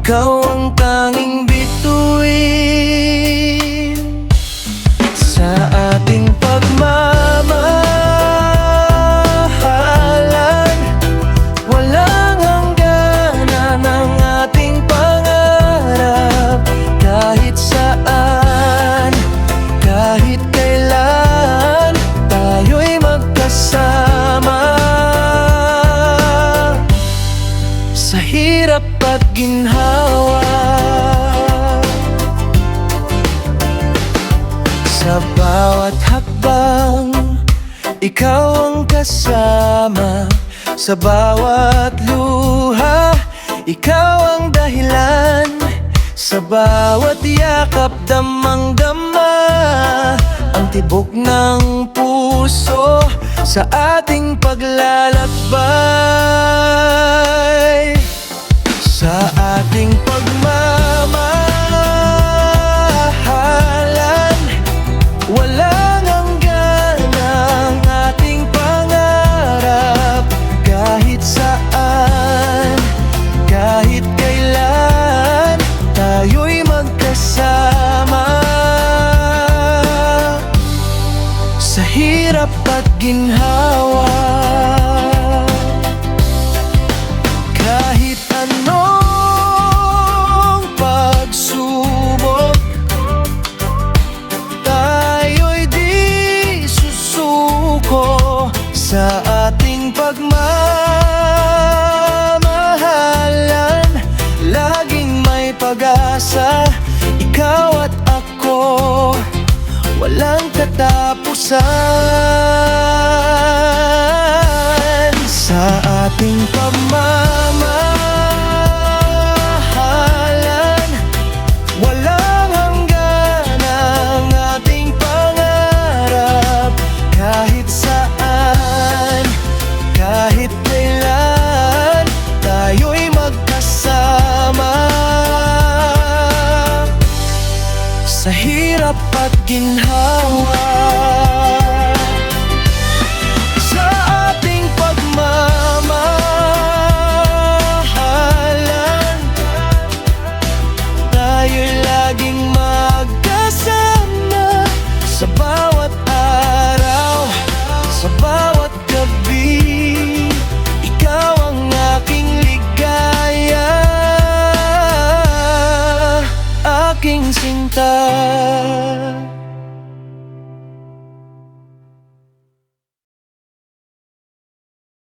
ikaw ang tanging bituin sa ating pagmamahalan. Walang hangganan ang ating pangarap, kahit saan, kahit kailan, tayo'y magkasama. Sa hirap at ginhawa, sa bawat hakbang, ikaw ang kasama. Sa bawat luha, ikaw ang dahilan. Sa bawat yakap, damang-dama ang tibok ng puso sa ating paglalakbay. Sa ating pagmamahalan, walang hanggan ang ating pangarap, kahit saan, kahit kailan, tayo'y magkasama. Sa hirap at ginhawa, kahit anong pagsubok, tayo'y di susuko. Sa ating pagmamahalan, laging may pag-asa. Ikaw at ako, walang katapusan. Sa ating pagmamahalan, walang hanggan ang ating pangarap, kahit saan, kahit kailan, tayo'y magkasama. Sa hirap at ginhawa.